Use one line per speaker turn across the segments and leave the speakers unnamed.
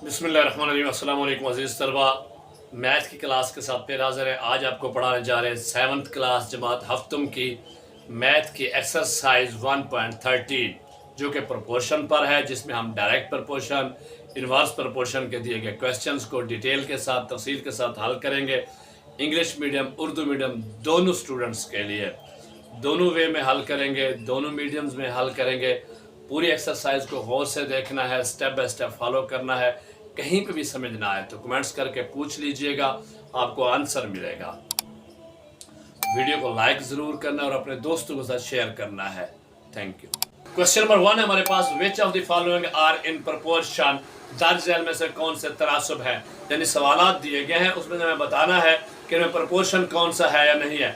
बिस्मिल्लाहिर्रहमानिर्रहीम। अस्सलाम वालेकुम अज़ीज़ तलबा, मैथ की क्लास के साथ फिर हाज़िर है। आज आपको पढ़ाने जा रहे हैं 7th क्लास जमात हफ्तम की मैथ की एक्सरसाइज 1.13 जो कि प्रोपोर्शन पर है, जिसमें हम डायरेक्ट प्रोपोर्शन, इन्वर्स प्रोपोर्शन के दिए गए क्वेश्चंस को डिटेल के साथ तफसील के साथ हल करेंगे। इंग्लिश मीडियम उर्दू मीडियम दोनों स्टूडेंट्स के लिए दोनों वे में हल करेंगे, दोनों मीडियम्स में हल करेंगे। पूरी एक्सरसाइज को गौर से देखना है, स्टेप बाय स्टेप फॉलो करना है। कहीं पे भी समझ ना आए तो कमेंट्स करके पूछ लीजिएगा, आपको आंसर मिलेगा। वीडियो को लाइक जरूर करना और अपने दोस्तों के साथ शेयर करना है। Thank you. क्वेश्चन नंबर 1 है हमारे पास, which of the following are in proportion. दर्ज झैल में से कौन से तनासब है, यानी सवालात दिए गए हैं, उसमें हमें बताना है कि इनमें प्रोपोर्शन कौन सा है या नहीं है।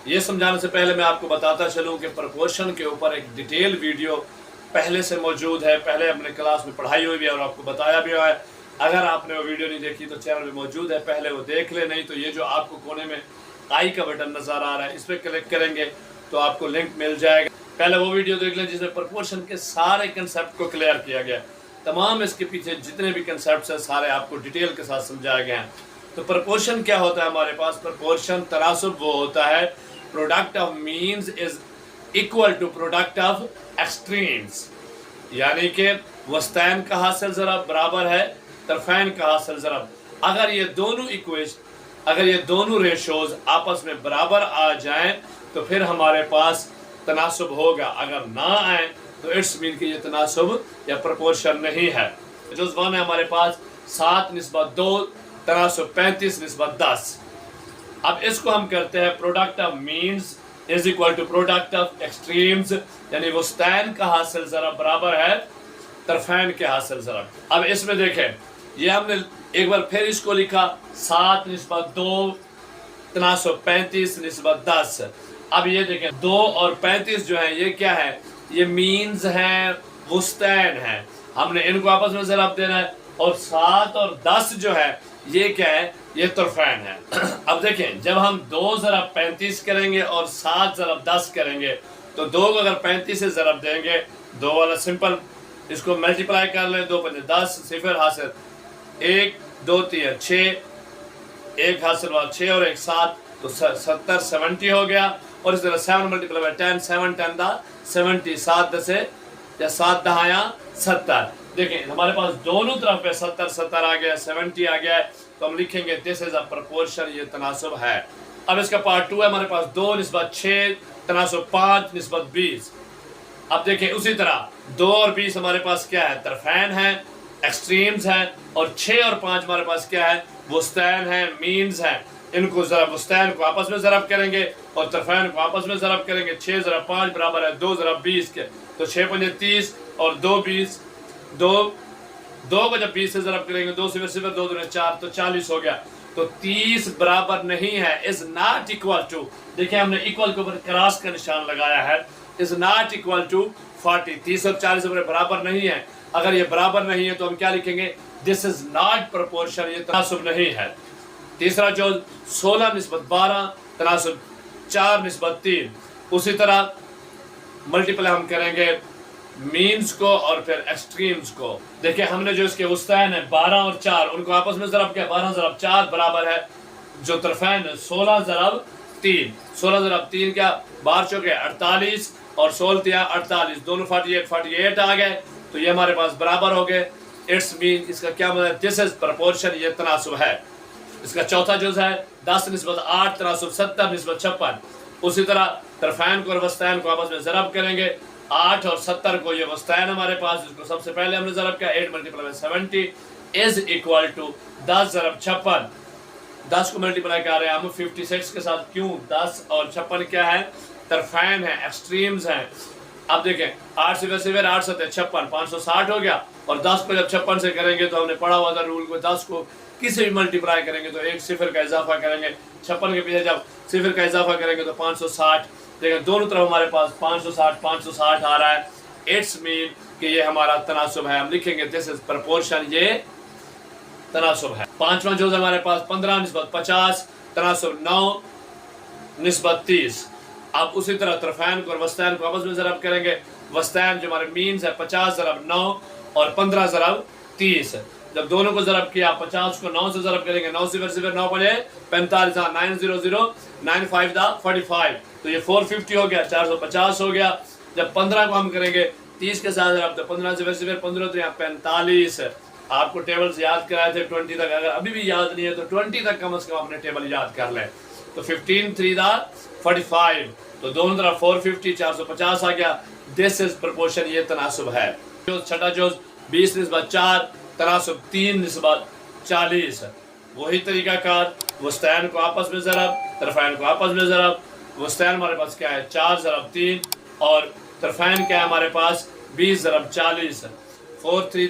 ये समझाने से पहले मैं आपको बताता चलूँ कि प्रोपोर्शन के ऊपर एक डिटेल वीडियो पहले से मौजूद है, पहले अपने क्लास में पढ़ाई हुई भी है और आपको बताया भी हुआ है। अगर आपने वो वीडियो नहीं देखी तो चैनल में मौजूद है, पहले वो देख ले। नहीं तो ये जो आपको कोने में आई का बटन नज़र आ रहा है, इस पर क्लिक करेंगे तो आपको लिंक मिल जाएगा। पहले वो वीडियो देख लें जिसमें प्रोपोर्शन के सारे कंसेप्ट को क्लियर किया गया। तमाम इसके पीछे जितने भी कंसेप्ट हैं सारे आपको डिटेल के साथ समझाए गए हैं। तो प्रोपोर्शन क्या होता है हमारे पास? प्रोपोर्शन तनासुब वो होता है, product of means is equal to product of extremes, यानी कि वस्तैन का हासिल ज़रब बराबर है तरफैन का हासिल ज़रब। अगर ये दोनों रेशोज आपस में बराबर आ जाएं तो फिर हमारे पास तनासुब होगा। अगर ना आए तो इट्स मीन कि ये तनासुब या प्रोपोर्शन नहीं है। जुज़ 1 है हमारे पास 7/2 तनासुब 35/10। अब इसको हम करते हैं product of means is equal to product of extremes, यानी वस्तैन का हासिल ज़रब बराबर है तरफैन के हासिल ज़रब। अब इसमें देखें, ये हमने एक बार फिर इसको लिखा 7/2 तनासुब 35/10। अब ये देखें 2 और 35 जो है ये क्या है? ये मीन्स हैं, वस्तैन है। हमने इनको आपस में ज़रब देना है। और 7 और 10 जो है ये क्या है? ये तरफैन है। अब देखें, जब हम 2 ज़रब 35 करेंगे और 7 ज़रब 10 करेंगे तो 2 को अगर 35 से ज़रब देंगे, 2 वाला सिंपल इसको मल्टीप्लाई कर लें, 2 5 10, सिफर हासिल 1 2 3 6, 1 हासिल वाला 6 और 1 7, तो 70 70 हो गया। और इस तरह 7 मल्टीप्लाई बाय 10, 7 10 70, 7 10 या 7 10 70। देखें हमारे पास दोनों तरफ पे 70 70 आ गया, 70 आ गया है, तो हम लिखेंगे दिस इज अ प्रोपोर्शन, ये तनासुब है। अब इसका पार्ट 2 है हमारे पास 2/6 तनासुब 5/20। अब देखें उसी तरह 2 और 20 हमारे पास क्या है? तरफैन है, एक्सट्रीम्स है। और 6 और 5 हमारे पास क्या है? वस्तैन है, मीन्स है। इनको ज़रब वस्तैन को आपस में ज़रब करेंगे और तरफैन को आपस में ज़रब करेंगे। 6 ज़रब 5 बराबर है 2 ज़रब 20 के, तो 6 5 30 और 2 20। 2 को जब 20 से ज़रब करेंगे, 2 सिफर सिफर 2 2 4, तो 40 हो गया। तो 30 बराबर नहीं है, इज नॉट इक्वल टू, देखिए हमने इक्वल के ऊपर क्रॉस का निशान लगाया है, इज नॉट इक्वल टू 40। 30 और 40 बराबर नहीं है। अगर ये बराबर नहीं है तो हम क्या लिखेंगे? दिस इज नॉट प्रोपोर्शन, ये तनासुब नहीं है। तीसरा जो 16/12 तनासुब 4/3। उसी तरह मल्टीप्लाई हम करेंगे मीन्स को और फिर एक्सट्रीम्स को। देखिए हमने जो इसके वस्तैन है 12 और 4, उनको आपस में ज़रब किया, 12 ज़रब 4 बराबर है जो तरफैन है 16 ज़रब 3। 16 ज़रब 3 क्या? 12 चौके 48 और 16 3 48, दोनों 48 आ गए, तो ये हमारे पास बराबर हो गए। इट्स मीन, इसका क्या मतलब? दिस इज प्रोपोर्शन, ये तनासुब है। इसका चौथा जुज़ है 10/8 तनासुब 70/56। उसी तरह तरफैन को और वस्तैन को आपस में ज़रब करेंगे। 8 और 70 को ये वस्तैन हमारे पास, जिसको सबसे पहले हमने ज़रब किया 8 multiply by 70 is equal to 10 ज़रब 56। 10 को मल्टीप्लाई कर रहे हैं हम 56 के साथ, क्यों? 10 और 56 क्या है? तरफैन है, एक्सट्रीम्स हैं। अब देखें 8 सिफर सिफर 8 7 56, 560 हो गया। और 10 को जब 56 से करेंगे तो हमने पढ़ा हुआ था रूल को, 10 को किसी भी मल्टीप्लाई करेंगे तो एक सिफर का इजाफा करेंगे, 56 के पीछे जब सिफर का इजाफा करेंगे तो 560। देखिए दोनों तरफ हमारे पास 560 आ रहा है। इट्स मीन कि ये हमारा तनासुब है। हम लिखेंगे दिस इज प्रोपोर्शन, ये तनासुब है। पांचवा जो हमारे पास 15/50 तनासुब 9/30। अब उसी तरह तरफैन को और वस्तैन को आपस में ज़रब करेंगे। वस्तैन जो हमारे मीन्स है 50 ज़रब 9 और 15 ज़रब 30। जब दोनों को ज़रब किया 50 को 9 से ज़रब करेंगे, 9 सिफर सिफर 9 पड़े 45, 900 9 5 45, तो ये 450 हो गया, 450 हो गया। जब 15 को हम करेंगे 30 के साथ ज़रब, तो 15 सिफर सिफर 15 तो यहाँ 45। आपको टेबल्स याद कराए थे 20 तक, अगर अभी भी याद नहीं है तो 20 तक कम से कम अपने टेबल याद कर लें। तो 15 3 45, तो दोनों तरफ 450 450 आ गया। दिस इज प्रोपोर्शन, ये तनासुब है। जो छठा जोज 20 निस्बत 4, तनासुब 3 निस्बत 40। वही तरीका कार, वस्तैन को आपस में ज़रब, तरफ़ैन को आपस में ज़रब। वस्तैन हमारे पास क्या है 4 ज़रब 3, और तरफ़ैन क्या है हमारे पास 20 ज़रब 40। 4 3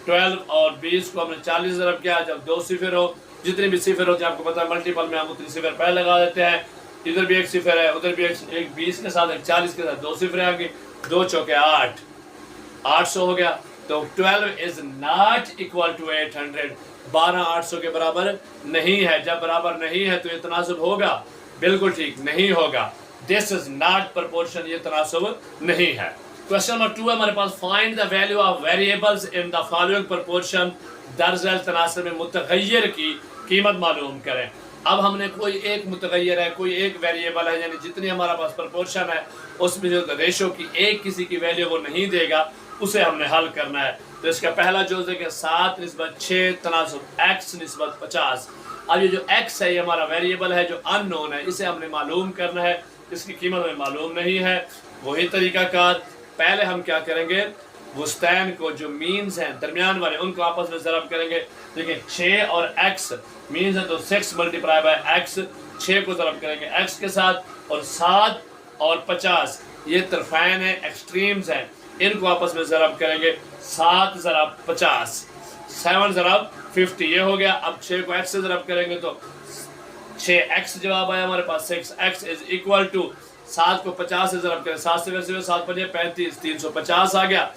12, और 20 को हमने 40 ज़रब किया। जब 2 सिफर हो, जितनी भी सिफर होती है आपको पता है मल्टीपल में हम उतनी सिफर पहले लगा देते हैं। इधर भी एक सिफर है, उधर भी एक 20 के साथ एक 40 के साथ 2 सिफर आएंगी, 2 चौके 8, 800 हो गया। तो 12 इज नॉट इक्वल टू 800, 12 800 के बराबर नहीं है। जब बराबर नहीं है तो ये तनासुब होगा, बिल्कुल ठीक नहीं होगा। दिस इज नॉट प्रोपोर्शन, ये तनासुब नहीं है। क्वेश्चन नंबर 2 है हमारे पास, find the value of variables in the following proportion. दरअसल तनासुब में मुतगय्यर की कीमत मालूम करें। अब हमने कोई एक मुतगय्यर है, कोई एक वेरिएबल है, यानी जितनी हमारा पास प्रोपोर्शन है उसमें जो रेशो की एक किसी की वैल्यू वो नहीं देगा, उसे हमने हल करना है। तो इसका पहला जोज है कि 7 निस्बत 6 तनासुब x निस्बत 50। अब ये जो x है ये हमारा वेरिएबल है जो अननोन है, इसे हमने मालूम करना है, इसकी कीमत हमें मालूम नहीं है। वही तरीकाकार, पहले हम क्या करेंगे, वस्तैन को जो मीन्स हैं दरमियान वाले उनको आपस में ज़रब करेंगे। देखिए 6 और x मीन्स है तो 6 मल्टीप्लाई बाय x, 6 को ज़रब करेंगे x के साथ, और 7 और 50 ये तरफ़ैन है, एक्सट्रीम्स हैं, इनको आपस में ज़रब करेंगे। 7 ज़रब 50, 7 ज़रब 50, ये हो गया। अब 6 को x से ज़रब करेंगे तो 6x जवाब आया हमारे पास। 6x इज इक्वल टू 7 को 50 से ज़रब करें, 7 से वैसे 7 5 35, 350 आ गया।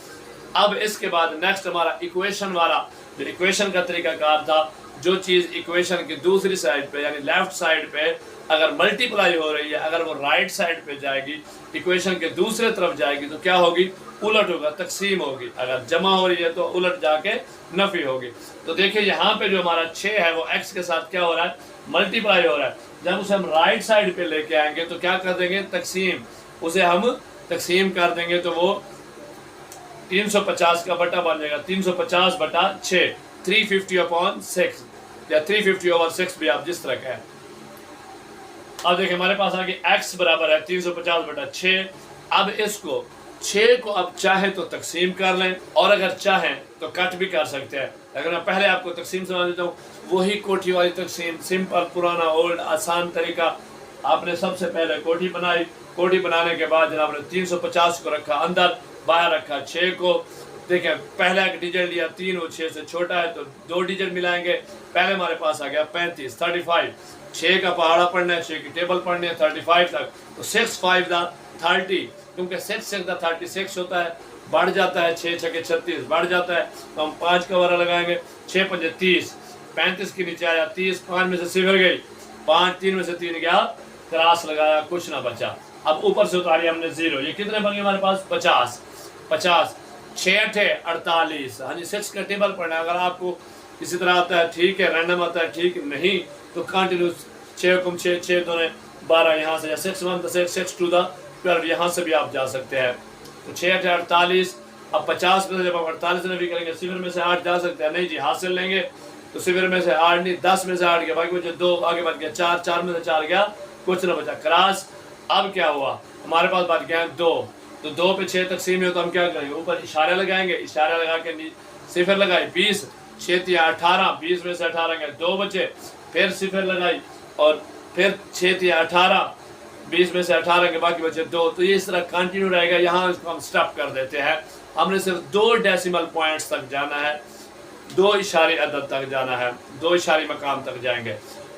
अब इसके बाद नेक्स्ट हमारा इक्वेशन वाला, जो इक्वेशन का तरीकाकार था, जो चीज़ इक्वेशन की दूसरी साइड पे यानी लेफ्ट साइड पे अगर मल्टीप्लाई हो रही है, अगर वो राइट साइड पे जाएगी, इक्वेशन के दूसरे तरफ जाएगी तो क्या होगी, उलट होगा, तकसीम होगी। अगर जमा हो रही है तो उलट जाके नफी होगी। तो देखिए यहाँ पे जो हमारा 6 है वो x के साथ क्या हो रहा है, मल्टीप्लाई हो रहा है। जब उसे हम राइट साइड पे लेके आएंगे तो क्या कर देंगे, तकसीम, उसे हम तकसीम कर देंगे तो वो 350 का बटा बन जाएगा, 350 बटा 6, 350/6 या 350/6 भी आप जिस तरह का है। अब देखिए हमारे पास आ गया x बराबर है 350 बटा 6। अब इसको 6 को अब चाहे तो तकसीम कर लें, और अगर चाहें तो कट भी कर सकते हैं। अगर मैं पहले आपको तकसीम समझा देता हूँ, वही कोठी वाली तकसीम, सिंपल पुराना ओल्ड आसान तरीका। आपने सबसे पहले कोठी बनाई, कोठी बनाने के बाद जनाब ने 350 को रखा अंदर, बाहर रखा 6 को। देखें पहले एक डिजिट लिया 3, वो 6 से छोटा है तो 2 डिजिट मिलाएंगे। पहले हमारे पास आ गया 35, 35, 6 का पहाड़ा पढ़ना है, 6 की टेबल पढ़नी है 35 तक, तो 6 5 30, क्योंकि 6 6 36 होता है, बढ़ जाता है, 6 6 36 बढ़ जाता है, तो हम 5 का वारा लगाएंगे, 6 5 30, 35 के नीचे आया 30, 5 में से सिफर गई, 5 3 में से 3 गया, क्रॉस लगाया, कुछ ना बचा। अब ऊपर से उतारी हमने 0, ये कितने बन गए हमारे पास 50, 50, 6 8 48। हाँ जी, 6 का टेबल पढ़ना है। अगर आपको इसी तरह आता है ठीक है, रैंडम आता है ठीक, नहीं तो कंटिन्यूस 6 को 6 6 2 12, यहाँ से 6 1 6 6 2 12, यहाँ से भी आप जा सकते हैं। तो 6 8 48। अब 50 में से जब आप 48 में भी करेंगे, सिफर में से 8 जा सकते हैं, नहीं जी हासिल लेंगे तो सिफर में से 8 नहीं, 10 में से 8 गया, बाकी बचे 2, आगे बढ़ गया 4, 4 में से 4 गया, कुछ ना बचा, क्रॉस। अब क्या हुआ, हमारे पास बच गया 2, तो 2 पे 6 तकसीम है तो हम क्या करेंगे, ऊपर इशारे लगाएंगे, इशारा लगा के सिफर लगाए 20, 6 3 18, 20 में से 18 गए, 2 बचे, फिर सिफर लगाई और फिर 6 3 18, 20 में से 18 के बाकी बचे 2। तो ये इस तरह कंटिन्यू रहेगा। यहाँ इसको हम स्टॉप कर देते हैं। हमने सिर्फ 2 डेसिमल पॉइंट्स तक जाना है, 2 इशारे अदद तक जाना है, 2 इशारे मकाम तक जाएंगे।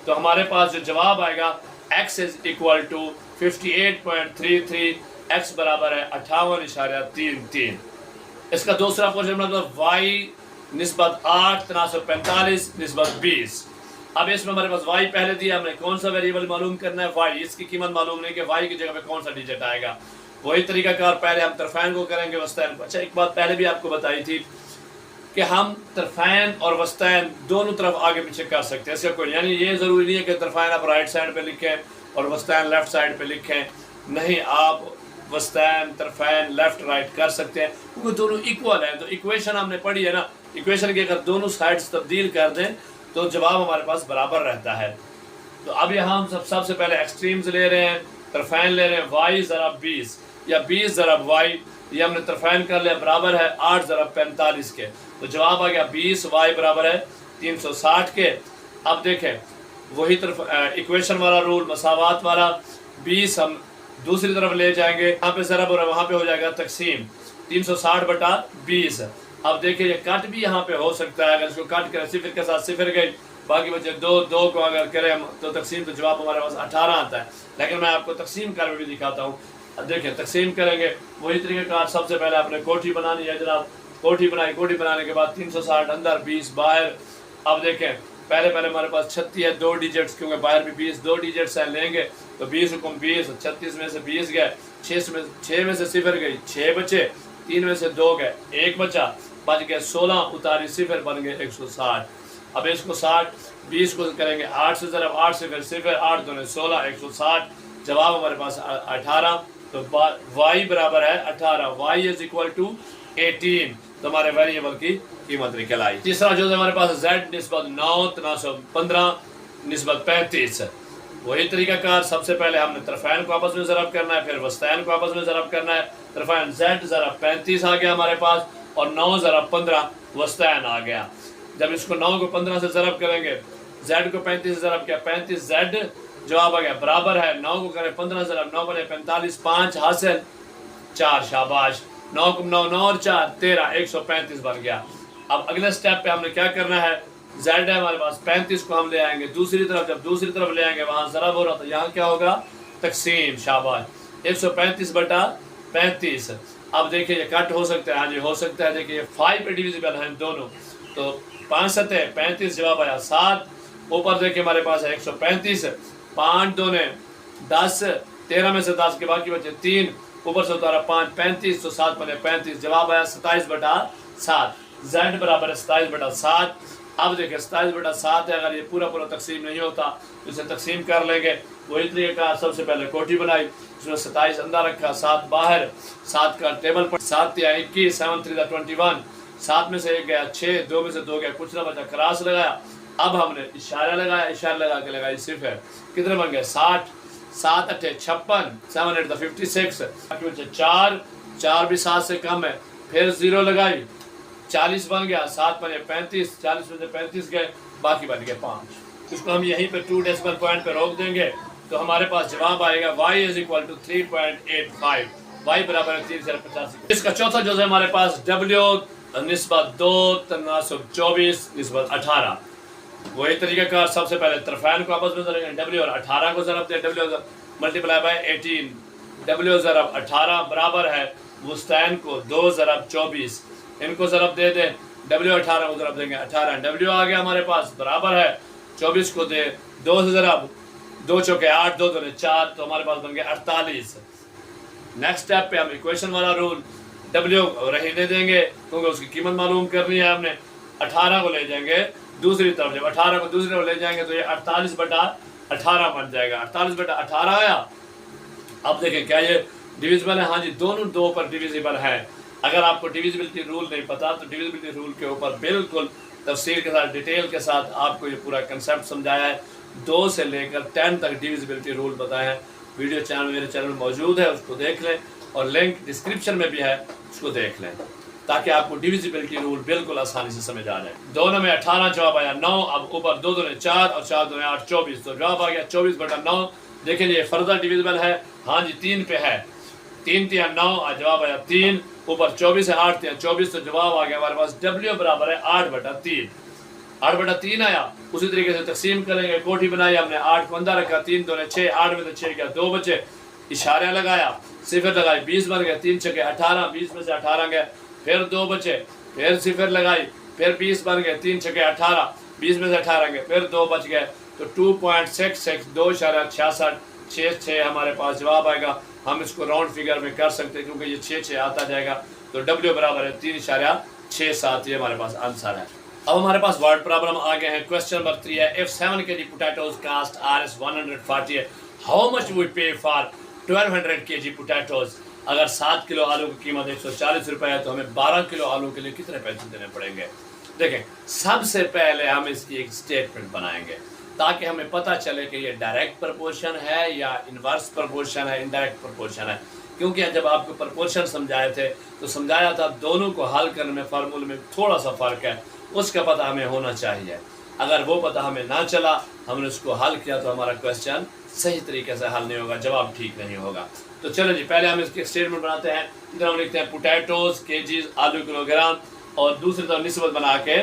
तो हमारे पास जो जवाब आएगा x is equal to 58.33, x बराबर है 58.33। इसका दूसरा क्वेश्चन मतलब y निस्बत 8 तनासब 45 निस्बत 20। अब इसमें हमारे पास y पहले दिया, हमने कौन सा वेरिएबल मालूम करना है, y, इसकी कीमत मालूम नहीं कि y की जगह पे कौन सा डिजिट आएगा। वही तरीका कार, पहले हम तरफैन को करेंगे वस्तैन को। अच्छा एक बात पहले भी आपको बताई थी, कि हम तरफ़ैन और वस्तायन दोनों तरफ आगे पीछे कर सकते हैं। ऐसे कोई यानी ये ज़रूरी नहीं है कि तरफ़ैन आप राइट साइड पे लिखें और वस्तायन लेफ़्ट साइड पे लिखें, नहीं, आप वस्तायन तरफ़ैन लेफ़्ट राइट कर सकते हैं क्योंकि दोनों इक्वल हैं। तो इक्वेशन हमने पढ़ी है ना, इक्वेशन की अगर दोनों साइड्स तब्दील कर दें तो जवाब हमारे पास बराबर रहता है। तो अब यहाँ हम सबसे पहले एक्सट्रीम्स ले रहे हैं, तरफ़ैन ले रहे हैं, y ज़रब 20 या 20 ज़रब y, ये हमने तरफ़ैन कर लिया, बराबर है 8 ज़रब 45 के। तो जवाब आ गया 20, y बराबर है 360 के। अब देखें वही तरफ इक्वेशन वाला रूल, मसावात वाला, 20 हम दूसरी तरफ ले जाएंगे, यहाँ पे ज़रब और वहाँ पे हो जाएगा तकसीम, 360 बटा 20। अब देखिए ये कट भी यहाँ पे हो सकता है, अगर इसको कट करें सिफर के साथ सिफर गई, बाकी बचे दो को अगर करें तो तकसीम, तो जवाब हमारे पास 18 आता है। लेकिन मैं आपको तकसीम कर भी दिखाता हूँ। अब देखिए तकसीम करेंगे वही तरीक़ेकार, सबसे पहले आपने कोठी बनानी है जनाब, कोठी बनाई, कोठी बनाने के बाद 360 अंदर 20 बाहर। अब देखें पहले हमारे पास 36 है, 2 डिजिट्स, क्योंकि बाहर भी 20 2 डिजिट्स है, लेंगे तो 20 हुक्म 20, 36 में से 20 गए, 6 में से सिफर गई, 6 बचे, 3 में से 2 गए, 1 बचा, बच गए 16, उतारी सिफर, बन गए 160। अब 160 20 को करेंगे 8 से ज़रब, 8 से फिर सिफर, 8 दूने 16, 160। जवाब हमारे पास 18। तो y बराबर है 18, y इज इक्वल टू 18। तो हमारे वेरिएबल की कीमत निकल आई। तीसरा जो हमारे पास z निस्बत 9 तनासब 15 निस्बत 35। वही तरीकाकार, सबसे पहले हमने तरफ़ैन को आपस में ज़रब करना है, फिर वस्तायन को आपस में ज़रब करना है। तरफ़ैन z ज़रब 35 आ गया हमारे पास और 9 ज़रब 15 वस्तायन आ गया। जब इसको 9 को 15 से ज़रब करेंगे, z को 35 से ज़रब किया, 35z, जवाब आ गया बराबर है 9 को करें 15 ज़रब 9 बने 45, 5 हासिल 4, शाबाश, 9 को 9 9 और 4 13, 135 बन गया। अब अगले स्टेप पे हमने क्या करना है, z है हमारे पास, 35 को हम ले आएंगे दूसरी तरफ, जब दूसरी तरफ ले आएंगे वहाँ ज़रब हो रहा, तो यहाँ क्या होगा, तकसीम, शाबाश, 135 बटा 35। अब देखिए ये कट हो सकता है, हाँ जी हो सकता है। देखिए 5 पे डिविजिबल हैं दोनों, तो 5 सतह 35, जवाब आया 7। ऊपर देखिए हमारे पास है 135, 5 दूने 10, 13 में से 10 के बाकी बचे 3, ऊपर से उतारा 5, 35, तो 7 बने 35, जवाब आया 27 बटा 7। z बराबर है 27 बटा 7। अब देखिए 27 बटा 7 है, अगर ये पूरा तकसीम नहीं होता तो इसे तकसीम कर लेंगे। वही तरीका, सबसे पहले कोठी बनाई, उसमें 27 अंदर रखा, 7 बाहर, 7 का टेबल पर, 7 या 21, 7 3 21, 7 में से 1 गया 6, 2 में से 2 गया, कुछ ना बचा, क्रॉस लगाया। अब हमने इशारा लगाया, इशारा लगा के लगाई सिफर, कितने बन गए 60, 7 8 56, 7 8 56, 4 भी 7 से कम है, फिर 0 लगाई, 40 बन गया, 7 बने 35, 40 में से 35 गए, बाकी बन गए 5। इसको हम यहीं पे 2 डेसिमल पॉइंट पे रोक देंगे तो हमारे पास जवाब आएगा y is equal to 3.85, y बराबर है 385। इसका चौथा जो है हमारे पास w निस्बत 2 तनासब 24 निस्बत 18। वही तरीका का, सबसे पहले तरफ़ैन को आपस में ज़रब, w और 18 को ज़रब दे, w मल्टीप्लाई बाय 18, w ज़रब 18 बराबर है वस्तायन को 2 ज़रब 24, इनको ज़रब दे दें, w 18 को ज़रब देंगे 18, w आ गया हमारे पास बराबर है 24 को दे 2 से ज़रब, 2 चौके 8, 2 दूने 4, तो हमारे पास बन गया 48। नेक्स्ट स्टेप पे हम इक्वेशन वाला रूल, w रहने देंगे क्योंकि उसकी कीमत मालूम करनी है हमने, 18 को ले जाएंगे दूसरी तरफ, जब 18 को दूसरी तरफ ले जाएंगे तो ये 48 बटा 18 बन जाएगा, 48 बटा 18 आया। अब देखें क्या ये डिविजिबल है, हाँ जी दोनों 2 पर डिविजिबल है। अगर आपको डिविजिबिलिटी रूल नहीं पता तो डिविजिबिलिटी रूल के ऊपर बिल्कुल तफसील के साथ, डिटेल के साथ आपको ये पूरा कंसेप्ट समझाया है, 2 से लेकर 10 तक डिविजिबिलिटी रूल बताए हैं। वीडियो चैनल मेरे चैनल में मौजूद है, उसको देख लें और लिंक डिस्क्रिप्शन में भी है, उसको देख लें ताकि आपको डिविजिबिलिटी रूल बिल्कुल आसानी से समझ आ जाए। दोनों में 18, जवाब आया 9, अब ऊपर 2 दूने 4 और 4 दूने 8, 24, तो जवाब आ गया 24 बटा 9। देखें ये फर्दर डिविजिबल है, हाँ जी 3 पे है, 3 3 9, जवाब आया 3, ऊपर 24 है 8 3 24, तो जवाब आ गया हमारे पास w बराबर है 8 बटा 3, 8 बटा 3 आया। उसी तरीके से तकसीम करेंगे, कोठी बनाई हमने, 8 को अंदर रखा, 3 दूने 6, 8 में से 6 गया, 2 बचे, इशारा लगाया, सिफर लगाई, 20 बन गया, 3 छके 18, 20 में से 18 गए, फिर 2 बचे, फिर सिफर लगाई, फिर 20 बन गए, 3 छके 18, 20 में से 18 गए, फिर 2 बच गए, तो 2.66 2.66 6 हमारे पास जवाब आएगा। हम इसको राउंड फिगर में कर सकते हैं क्योंकि ये 6 आता जाएगा, तो w बराबर है 3.66। 6, 7 ये हमारे पास आंसर है। अब हमारे पास वर्ड प्रॉब्लम आ गए हैं। क्वेश्चन नंबर 3 है, if 7 kg potatoes cost Rs 140 है, हाउ मच वी पे फॉर 1200 kg potatoes। अगर 7 किलो आलू की कीमत 140 रुपए है तो हमें 12 किलो आलू के लिए कितने पैसे देने पड़ेंगे। देखें, सबसे पहले हम इसकी एक स्टेटमेंट बनाएंगे ताकि हमें पता चले कि ये डायरेक्ट प्रपोर्शन है या इनवर्स प्रपोर्शन है, इनडायरेक्ट प्रपोर्शन है। क्योंकि जब आपको प्रपोर्शन समझाए थे तो समझाया था दोनों को हल करने में फार्मूले में थोड़ा सा फ़र्क है, उसका पता हमें होना चाहिए। अगर वो पता हमें ना चला, हमने उसको हल किया तो हमारा क्वेश्चन सही तरीके से हल नहीं होगा, जवाब ठीक नहीं होगा। तो चलो जी, पहले हम इसके स्टेटमेंट बनाते हैं। इधर हम लिखते हैं पोटैटोज केजीज, आलू किलोग्राम, और दूसरी तरफ निस्बत बना के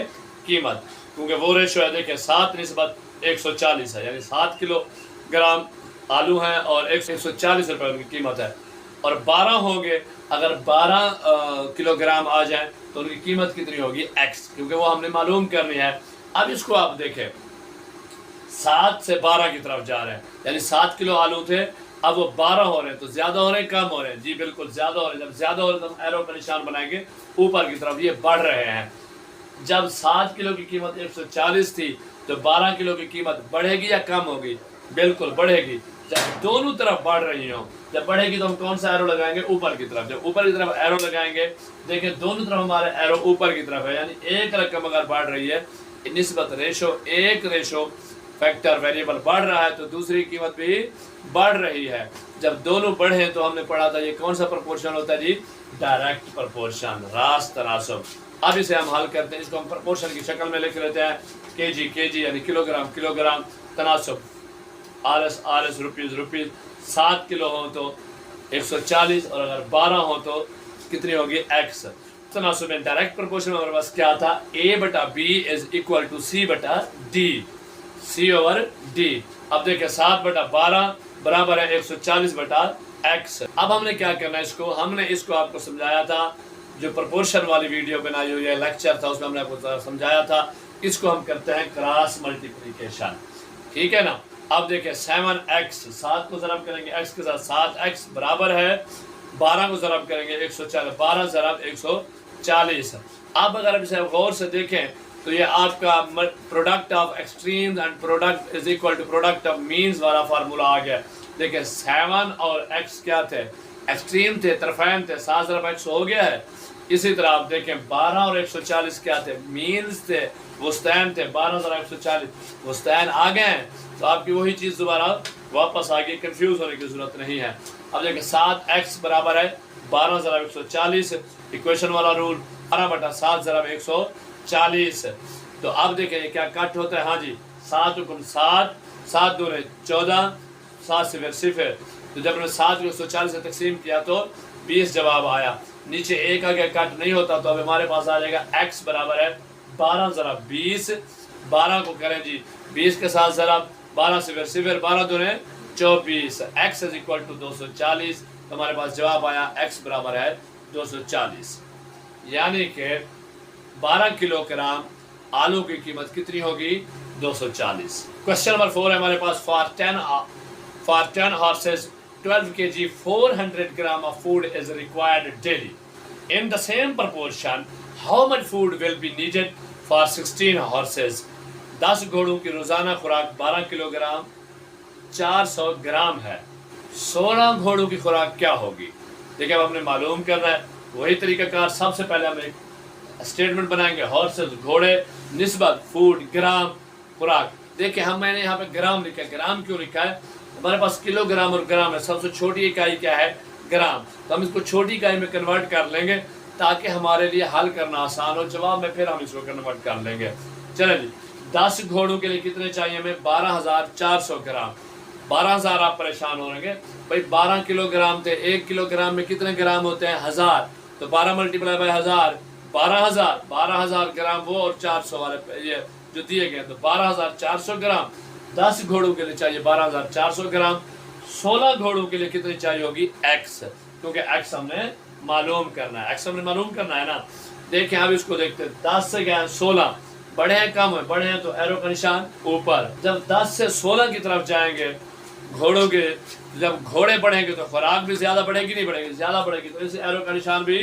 कीमत, क्योंकि वो रेशो है। देखिए 7 निस्बत 140 है, यानी 7 किलोग्राम आलू हैं और 140 रुपये उनकी कीमत है। और 12 होंगे, अगर 12 किलोग्राम आ जाए तो उनकी कीमत कितनी होगी, x, क्योंकि वो हमने मालूम करनी है। अब इसको आप देखें, 7 से 12 की तरफ जा रहे हैं, यानी 7 किलो आलू थे, अब वो 12 हो रहे हैं, तो ज्यादा हो रहे हैं कम हो रहे हैं, जी बिल्कुल ज्यादा हो रहे हैं। जब ज्यादा हो रहे हैं तो हम एरो का निशान बनाएंगे ऊपर की तरफ, ये बढ़ रहे हैं। जब 7 किलो की कीमत 140 थी तो 12 किलो की कीमत बढ़ेगी या कम होगी, बिल्कुल बढ़ेगी। जब दोनों तरफ बढ़ रही हो, जब बढ़ेगी तो हम कौन सा एरो लगाएंगे, ऊपर की तरफ। जब ऊपर की तरफ एरो लगाएंगे, देखिए दोनों तरफ हमारे एरो ऊपर की तरफ है, यानी एक रकम अगर बढ़ रही है, निस्बत रेशो, एक रेशो फैक्टर वेरिएबल बढ़ रहा है तो दूसरी कीमत भी बढ़ रही है। जब दोनों बढ़े तो हमने पढ़ा था ये कौन सा प्रपोर्शन होता है जी, डायरेक्ट प्रपोर्शन, रास्त तनासब। अब इसे हम हल करते हैं, इसको हम प्रपोर्शन की शक्ल में लिख लेते हैं, केजी केजी यानी किलोग्राम किलोग्राम, तनासब RS RS, rupees rupees. 7 kilo हो तो 140 और अगर 12 हो तो कितनी होगी, एक्स। तनासब में डायरेक्ट प्रपोर्शन में हमारे पास क्या था, ए बटा बी इज इक्वल टू सी बटा डी, सी ओवर डी। अब देखिए 7 बटा 12 बराबर है 140 बटा एक्स। अब हमने क्या करना है, हमने इसको आपको समझाया था, जो प्रपोर्शन वाली वीडियो बनाई हुई है, लेक्चर था, उसमें हमने आपको समझाया था। इसको हम करते हैं क्रॉस मल्टीप्लिकेशन, ठीक है ना। अब देखिए 7x, 7 को ज़रब करेंगे x के साथ, 7x बराबर है 12 को ज़रब करेंगे 140, 12 ज़रब 140। अब अगर अब इसे गौर से देखें तो ये आपका product of extremes and product is equal to product of means वाला फार्मूला आ गया। देखिए 7 और x क्या थे, एक्सट्रीम थे, तरफैन थे, 7 ज़रब x हो गया है। इसी तरह आप देखें 12 और 140 क्या थे, मीन्स थे, वस्तैन थे, 12 ज़रब 140 वस्तैन आ गए हैं। तो आपकी वही चीज़ दोबारा वापस आ गई, कंफ्यूज होने की ज़रूरत नहीं है। अब देखिए 7x बराबर है 12 ज़रब 140, इक्वेशन वाला रूल, 12 बटा 7 ज़रब 140। तो अब देखिए क्या कट होता है, हाँ जी, 7 हुक्म 7, 7 दूने 14, 7 सिफर सिफर। तो जब हमने 7 को 140 से तकसीम किया तो 20 जवाब आया। नीचे एक आगे कट नहीं होता तो अब हमारे पास आ जाएगा x बराबर है 12 ज़रब 20, 12 को करें जी 20 के साथ ज़रब, 12 सिफर सिफर, 12 दूने 24, x इज इक्वल टू 240। तो हमारे पास जवाब आया x बराबर है 240, यानी कि 12 किलोग्राम आलू की कीमत कितनी होगी, 240। क्वेश्चन नंबर 4 है हमारे पास, for 10 horses 12 kg 400 gram of food is required daily. In the same proportion, how much food will be needed for 16 horses? 10 घोड़ों की रोजाना खुराक 12 किलोग्राम 400 ग्राम है। 16 घोड़ों की खुराक क्या होगी। देखिए अब हमने मालूम करना है, वही तरीकाकार। सबसे पहले हम एक स्टेटमेंट बनाएंगे, हॉर्सेस घोड़े, निस्बत फूड, ग्राम, खुराक। देखिए हम मैंने यहाँ पे ग्राम लिखा है, ग्राम क्यों लिखा है, हमारे पास किलोग्राम और ग्राम है। सबसे छोटी इकाई क्या है, ग्राम। तो हम इसको छोटी इकाई में कन्वर्ट कर लेंगे ताकि हमारे लिए हल करना आसान हो, जवाब में फिर हम इसको कन्वर्ट कर लेंगे। चले जी, 10 घोड़ों के लिए कितने चाहिए हमें, 12,400 ग्राम। 12,000 आप परेशान हो रहेंगे भाई, 12 किलोग्राम थे, 1 किलोग्राम में कितने ग्राम होते हैं, 1000। तो 12 मल्टीप्लाई बाय 1000, 12,000 ग्राम वो और 400 वाले ये जो दिए गए, तो 12,400 ग्राम। 10 घोड़ों के लिए चाहिए 12,400 ग्राम। 16 घोड़ों के लिए कितनी चाहिए होगी, x, क्योंकि x हमने मालूम करना है, x हमने मालूम करना है ना। देखें अब इसको देखते हैं, 10 से गए 16, बड़े हैं कम है, बड़े हैं तो एरो का निशान ऊपर। जब 10 से 16 की तरफ जाएंगे घोड़ों के, जब घोड़े बढ़ेंगे तो खुराक भी ज्यादा बढ़ेगी, नहीं बढ़ेगी, ज्यादा बढ़ेगी, तो इस एरो का निशान भी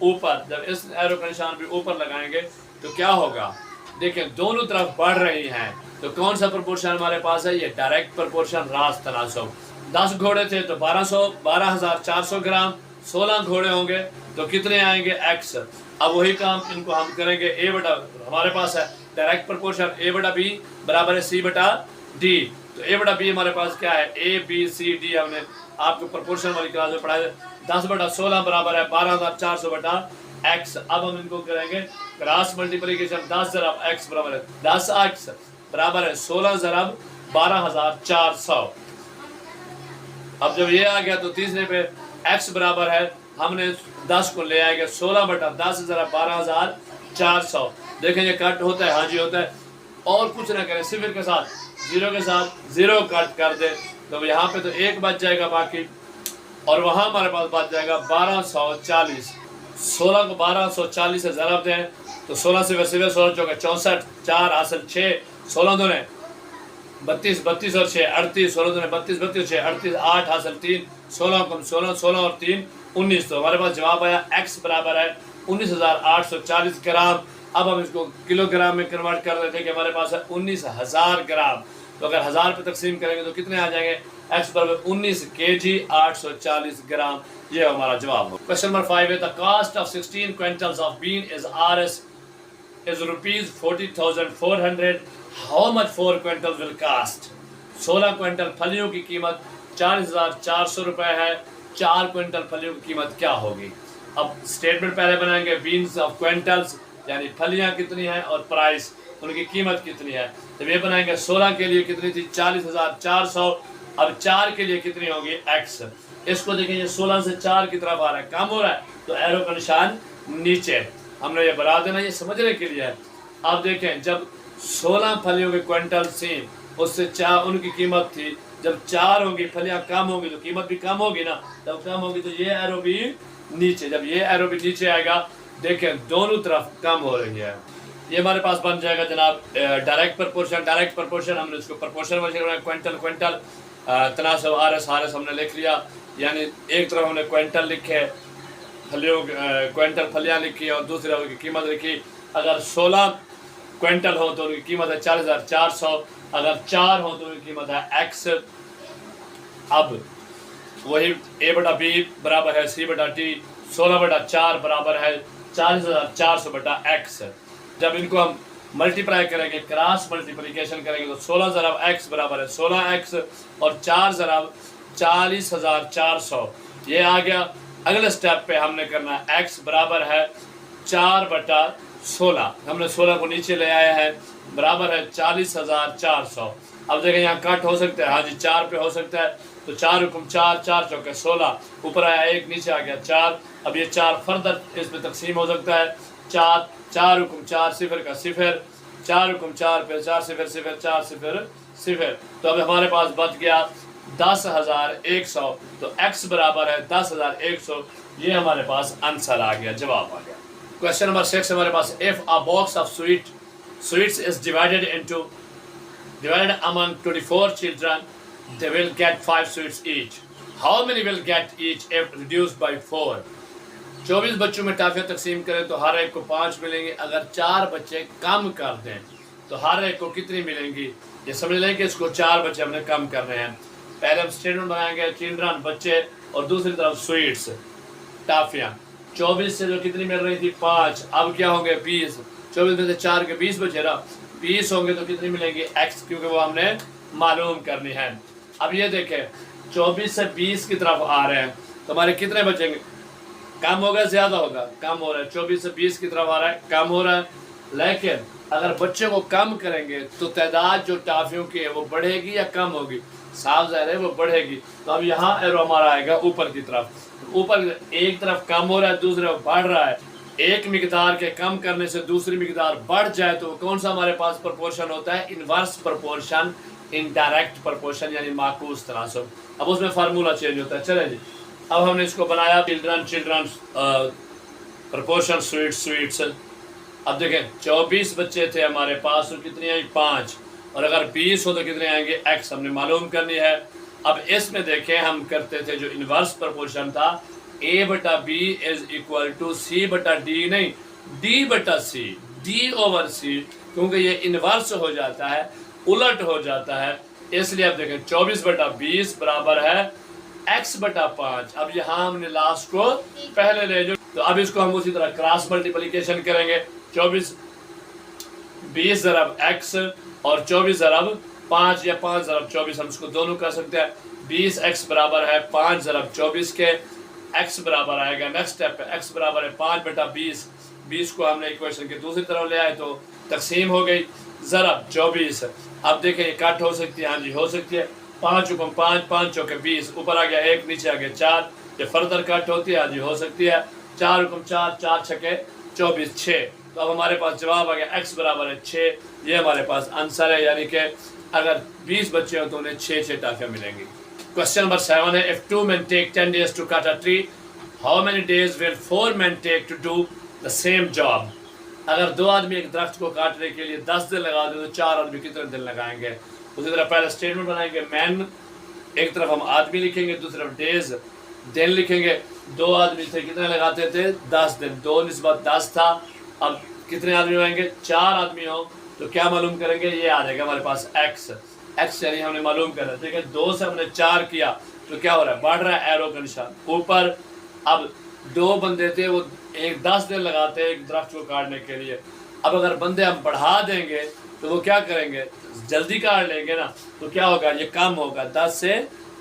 ऊपर, जब इस एरो का निशान भी ऊपर लगाएंगे तो क्या होगा, देखें दोनों तरफ बढ़ रही हैं। तो कौन सा प्रोपोर्शन हमारे पास है, ये डायरेक्ट प्रोपोर्शन रास्त तनासब। 10 घोड़े थे तो 12,400 ग्राम, 16 घोड़े होंगे तो कितने आएंगे x। अब वही काम इनको हम करेंगे, a बटा हमारे पास है डायरेक्ट प्रोपोर्शन a बटा b बराबर है c बटा d। तो a बटा b हमारे पास क्या है, a b c d हमने आपको प्रोपोर्शन वाली क्लास में पढ़ाया। 10 बटा 16 बराबर है 12,400 बटा x। अब हम इनको करेंगे क्रॉस मल्टीप्लिकेशन, 10 ज़रब x बराबर है 10x बराबर है 16 ज़रब 12,400। अब जब ये आ गया तो तीसरे पे x बराबर है, हमने 10 को ले आएंगे 16 बटा 10 ज़रब 12,400। देखें ये कट होता है, हाँ जी होता है। और कुछ ना करें, सिफर के साथ जीरो कट कर दे तो यहाँ पे तो 1 बच जाएगा बाकी, और वहाँ हमारे पास बच जाएगा 1240। 16 को 1240 से ज़रब दें तो 16 से 16 चौके 64, 4 हासिल 6, 16 दूने 32, 32 और 6 38, 16 दूने 32, 32 6 38, 8 हासिल 3, 16 कम 16, 16 और 3 19। तो हमारे पास जवाब आया x बराबर है 19,840 ग्राम। अब हम इसको किलोग्राम में कन्वर्ट कर देते हैं कि हमारे पास है 19,000 ग्राम। तो अगर 1000 पे तकसीम करेंगे तो कितने आ जाएंगे, x बराबर 19 kg 840 ग्राम। ये हमारा जवाब हो। क्वेश्चन नंबर 5 है, the cost of 16 quintals of bean is rupees 40,400. How much 4 quintal will cost. 16 quintal फलियों की कीमत 40,400 रुपए है। 4 क्विंटल फलियों की कीमत क्या होगी। अब स्टेटमेंट पहले बनाएंगे, बीन्स ऑफ क्विंटल्स यानी फलियां कितनी हैं और प्राइस उनकी कीमत कितनी है। जब ये बनाएंगे 16 के लिए कितनी थी 40,400, अब 4 के लिए कितनी होगी x। इसको देखें ये 16 से 4 की तरफ आ रहा है, कम हो रहा है तो एरो का निशान नीचे हमने ये बढ़ा देना, ये समझने के लिए है। अब देखें जब 16 फलियों के क्विंटल थी उससे 4 उनकी कीमत थी, जब 4 होगी फलियां कम होगी तो कीमत भी कम होगी ना, जब कम होगी तो ये एरो भी नीचे, जब ये एरो भी नीचे आएगा देखें दोनों तरफ कम हो रही है। ये हमारे पास बन जाएगा जनाब डायरेक्ट प्रपोर्शन हमने इसको प्रपोर्शन में क्विंटल क्विंटल तनासब आरएस हमने लिख लिया, यानी एक तरफ हमने क्विंटल लिखे फलियों क्विंटल फलियां लिखी और दूसरी तरफ की कीमत लिखी। अगर 16 क्विंटल हो तो उनकी कीमत है 40,400, अगर 4 हो तो उनकी कीमत है x। अब वही a बटा b बराबर है c बटा d, 16 बटा 4 बराबर है 40,400 बटा x। जब इनको हम मल्टीप्लाई करेंगे, क्रॉस मल्टीप्लिकेशन करेंगे तो 16 ज़रब x बराबर है 16x और 4 ज़रब 40,400 ये आ गया। अगले स्टेप पे हमने करना है x बराबर है 4 बटा 16, हमने 16 को नीचे ले आया है बराबर है 40,400। अब देखें यहाँ कट हो सकता है, हाँ जी 4 पे हो सकता है तो 4 हुक्म 4, 4 चौके 16, ऊपर आया 1 नीचे आ गया 4। अब ये 4 फर्दर इसमें तकसीम हो सकता है, 4 4 हुक्म 4 सिफर का सिफर, 4 हुक्म 4 फिर 4 सिफर सिफर 4 सिफर सिफर। तो अब हमारे पास बच गया 10,100, तो x बराबर है 10,100। ये हमारे पास आंसर आ गया, जवाब आ गया। क्वेश्चन नंबर 6 हमारे पास, if a box of sweets is divided among 24 children, they will get 5 sweets each. How many will get each if reduced by 4? 24 बच्चों में टाफियाँ तकसीम करें तो हर एक को 5 मिलेंगे। अगर 4 बच्चे कम कर दें तो हर एक को कितनी मिलेंगी। ये समझ लें कि इसको 4 बच्चे हमने कम करने हैं। पहले हम स्टेटमेंट बनाएंगे, चिल्ड्रन बच्चे और दूसरी तरफ स्वीट्स टाफियाँ। 24 से जो कितनी मिल रही थी 5, अब क्या होंगे 20। 24 में से 4 के 20 बचे ना, 20 होंगे तो कितनी मिलेंगी x, क्योंकि वो हमने मालूम करनी है। अब ये देखें 24 से 20 की तरफ आ रहे हैं तो हमारे कितने बचेंगे, कम होगा ज़्यादा होगा, कम हो रहा है। 24 से 20 की तरफ आ रहा है, कम हो रहा है। लेकिन अगर बच्चे को कम करेंगे तो तादाद जो टाफियों की है वो बढ़ेगी या कम होगी, साफ ज़ाहिर है वो बढ़ेगी। तो अब यहाँ एरो हमारा आएगा ऊपर की तरफ, ऊपर एक तरफ कम हो रहा है दूसरे तरफ बढ़ रहा है। एक मिकदार के कम करने से दूसरी मिकदार बढ़ जाए तो कौन सा हमारे पास प्रोपोर्शन होता है, इनवर्स प्रोपोर्शन, इनडायरेक्ट प्रोपोर्शन यानी माकूस तनासब। अब उसमें फार्मूला चेंज होता है। चले जी, अब हमने इसको बनाया चिल्ड्रन प्रोपोर्शन स्वीट्स। अब देखें 24 बच्चे थे हमारे पास तो कितनी आई 5, और अगर 20 हो तो कितने आएंगे x, हमने मालूम करनी है। अब इसमें देखें हम करते थे जो इनवर्स प्रोपोर्शन था ए बटा बी इज इक्वल टू सी बटा डी, नहीं डी बटा सी, डी ओवर सी, क्योंकि ये इनवर्स हो जाता है, उलट हो जाता है। इसलिए अब देखें 24 बटा 20 बराबर है x बटा 5। अब यहाँ हमने लास्ट को पहले ले जो, तो अब इसको हम उसी तरह क्रॉस मल्टीप्लिकेशन करेंगे। 24 20 ज़रब x और 24 ज़रब 5 या 5 ज़रब 24, हम इसको दोनों कर सकते हैं। 20x बराबर है 5 ज़रब 24 के, x बराबर आएगा नेक्स्ट स्टेप पे x बराबर है 5 बटा 20। 20 को हमने इक्वेशन के दूसरी तरफ ले आए तो तकसीम हो गई ज़रब 24। अब देखें ये कट हो सकती है, हाँ जी हो सकती है। 5 हुक्म 5, 5 चौके 20, ऊपर आ गया 1, नीचे आ गया 4, ये फर्दर कट होती है, हाँ जी हो सकती है। 4 हुक्म 4, 4 छके 24, 6। तो अब हमारे पास जवाब आ गया x बराबर है 6। ये हमारे पास आंसर है, यानी कि अगर 20 बच्चे हो तो उन्हें 6 टाफियाँ मिलेंगी। क्वेश्चन नंबर 7 है, if 2 men take 10 days to cut a tree, how many days will 4 men take to do the same job? अगर 2 आदमी एक दरख्त को काटने के लिए 10 दिन लगा दे तो 4 आदमी कितने दिन लगाएंगे? उसी तरह पहले स्टेटमेंट बनाएंगे, मैन एक तरफ हम आदमी लिखेंगे, दूसरी तरफ डेज दिन लिखेंगे। 2 आदमी थे, कितने लगाते थे? 10 दिन, 2 निस्बत 10 था। अब कितने आदमी होंगे? 4 आदमी हो तो क्या मालूम करेंगे? ये आ जाएगा हमारे पास x यानी हमने मालूम करा। ठीक है, 2 से हमने 4 किया तो क्या हो रहा है? बढ़ रहा है एरो का निशान ऊपर। अब 2 बंदे थे, वो 10 दिन लगाते हैं एक दरख्त को काटने के लिए। अब अगर बंदे हम बढ़ा देंगे तो वो क्या करेंगे? जल्दी काट लेंगे ना, तो क्या होगा? ये कम होगा, 10 से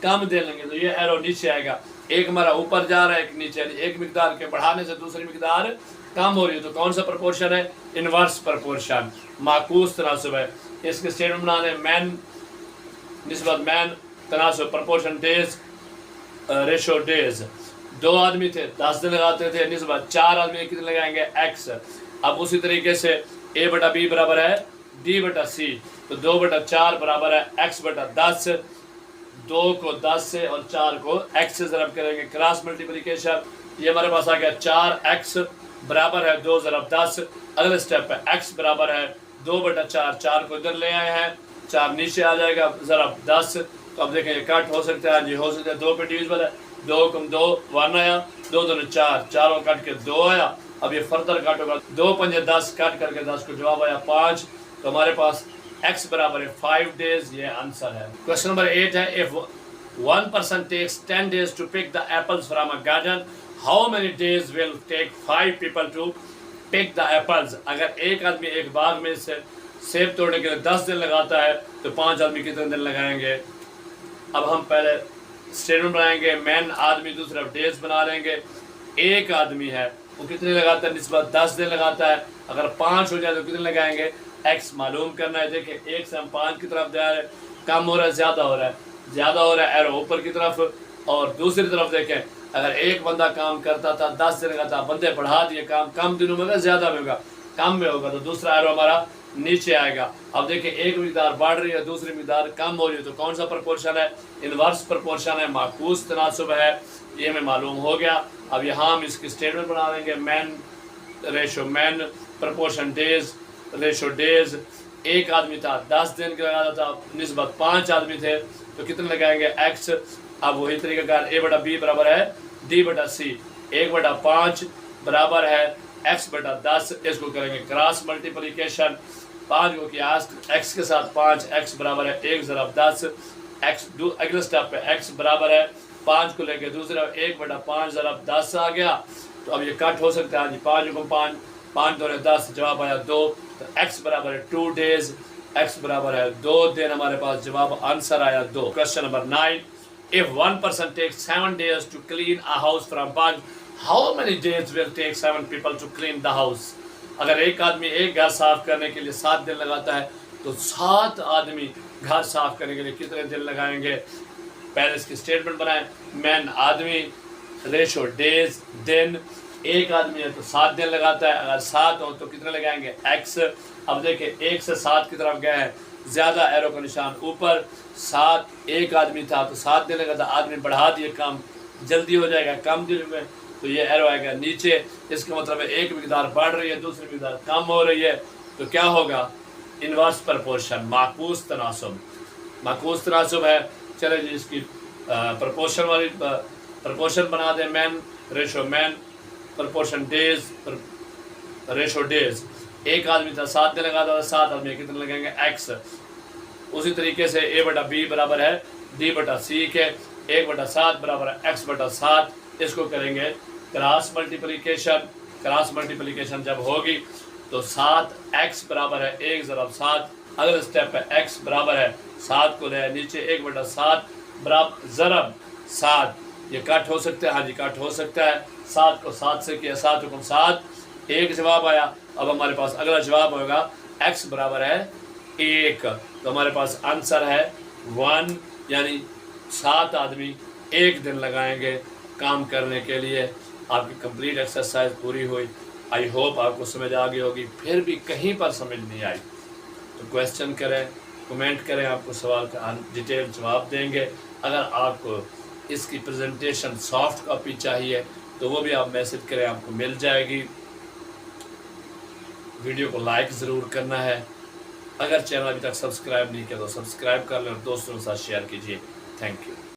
कम दे लेंगे तो ये एरो नीचे आएगा। एक हमारा ऊपर जा रहा है, एक नीचे, एक मिकदार के बढ़ाने से दूसरी मिकदार कम हो रही है। तो कौन सा प्रोपोर्शन है? इनवर्स प्रोपोर्शन, माकूस तनासुब है। इसके स्टेटमेंट बनाने, मैन निस्बत मैन तनासुब, प्रोपोर्शन डेज रेशो डेज। 2 आदमी थे, 10 दिन लगाते थे, निस्बत 4 आदमी कितने लगाएंगे? x। अब उसी तरीके से a बटा b बराबर है d बटा c, तो 2 बटा 4 बराबर है x बटा 10। 2 को 10 से और 4 को x से ज़रब करेंगे, क्रॉस मल्टीप्लिकेशन। ये हमारे पास आ गया 4x बराबर है 2 ज़रब 10। अगले स्टेप पे x बराबर है 2 बटा 4, 4 को इधर ले आए हैं, 4 नीचे आ जाएगा ज़रब 10। तो अब देखें ये कट हो सकता है, जी हो सकता है। 2 पे डिविजिबल है, 2 हुक्म 2, 1 आया, 2 दूनी 4, 4 कट के 2 आया। अब ये फर्दर कट होगा, 2 पंजे 10, कट करके 10 को जवाब आया 5। तो हमारे पास x बराबर है 5 डेज, ये आंसर है। क्वेश्चन नंबर 8 है, if 1 person takes 10 days to pick the apples from a garden, how many days will take 5 people to pick the apples? अगर एक आदमी एक बाग में से सेब तोड़ने के लिए 10 दिन लगाता है तो 5 आदमी कितने दिन लगाएंगे? अब हम पहले स्टेटमेंट बनाएंगे, मैन आदमी, दूसरा डेज बना लेंगे। एक आदमी है वो कितने लगाता है? निस्बत 10 दिन लगाता है। अगर 5 हो जाए तो कितने लगाएंगे? x मालूम करना है। देखिए 1 से हम 5 की तरफ जा रहे हैं, कम हो रहा है ज़्यादा हो रहा है? ज़्यादा हो रहा है, एरो ऊपर की तरफ। और दूसरी तरफ देखें, अगर एक बंदा काम करता था 10 दिन लगाता, बंदे बढ़ा दिए, काम कम दिनों में होगा, ज़्यादा में होगा? कम में होगा, तो दूसरा एरो हमारा नीचे आएगा। अब देखिए एक मिकदार बढ़ रही है, दूसरी मिकदार कम हो रही है, तो कौन सा प्रोपोर्शन है? इनवर्स प्रोपोर्शन है, माकूस तनासुब है। ये हमें मालूम हो गया। अब यहाँ हम इसकी स्टेटमेंट बना लेंगे, man ratio man, proportion days ratio days. एक आदमी था 10 दिन का लगाता था, निस्बत 5 आदमी थे तो कितने लगाएंगे? x। अब वही तरीका a बटा b बराबर है d बटा c, 1 बटा 5 बराबर है x बटा 10। इसको करेंगे क्रॉस मल्टीप्लिकेशन, 5 को किया x के साथ 5, x बराबर है 1 ज़रब 10। x अगले स्टेप पे x बराबर है 5 को लेके दूसरा 1 बटा 5 ज़रब 10 आ गया। तो अब ये कट हो सकता है, 5 को 5, 5 दूने 10, जवाब आया 2। तो x बराबर है 2 डेज, x बराबर है 2 दिन, हमारे पास जवाब आंसर आया 2। Question number 9, if 1 person takes 7 days to clean a house from bug, how many days will take 7 people to clean the house? अगर एक आदमी एक घर साफ करने के लिए 7 दिन लगाता है तो 7 आदमी घर साफ करने के लिए कितने दिन लगाएंगे? पहले इसकी स्टेटमेंट बनाएं, मैन आदमी, रेशो डेज दिन। एक आदमी है तो 7 दिन लगाता है, अगर 7 हो तो कितने लगाएंगे? x। अब देखिए 1 से 7 की तरफ गए हैं, ज़्यादा एरो का निशान ऊपर। 7 एक आदमी था तो 7 दिन लगाता, आदमी बढ़ा दिए, काम जल्दी हो जाएगा कम दिन में, तो ये एरो आएगा नीचे। इसका मतलब है एक मिकदार बढ़ रही है, दूसरी मिकदार कम हो रही है, तो क्या होगा? Inverse proportion, माकूस तनासुब। माकूस तनासुब है। चले जी इसकी प्रोपोर्शन वाली प्रोपोर्शन बना दें। Man ratio man, proportion days, ratio days. एक आदमी था 7 दिन लगा था, 7 आदमी कितने लगेंगे x। उसी तरीके से a बटा b बराबर है d बटा c के 1/7 बराबर है x बटा 7। इसको करेंगे क्रॉस मल्टीप्लिकेशन। क्रॉस मल्टीप्लिकेशन जब होगी तो 7x बराबर है 1 ज़रब 7। अगला स्टेप है x बराबर है 7 को ले नीचे 1/7 बराबर ज़रब 7। ये कट हो सकता है, हाँ जी कट हो सकता है। 7 को 7 से किया, 7 हुकुम 7, एक जवाब आया। अब हमारे पास अगला जवाब होगा x बराबर है 1, तो हमारे पास आंसर है 1, यानी 7 आदमी 1 दिन लगाएंगे काम करने के लिए। आपकी कंप्लीट एक्सरसाइज पूरी हुई। आई होप आपको समझ आ गई होगी। फिर भी कहीं पर समझ नहीं आई तो क्वेश्चन करें, कमेंट करें, आपको सवाल का डिटेल जवाब देंगे। अगर आपको इसकी प्रेजेंटेशन सॉफ्ट कॉपी चाहिए तो वो भी आप मैसेज करें, आपको मिल जाएगी। वीडियो को लाइक ज़रूर करना है। अगर चैनल अभी तक सब्सक्राइब नहीं किया तो सब्सक्राइब कर लें और दोस्तों के साथ शेयर कीजिए। Thank you.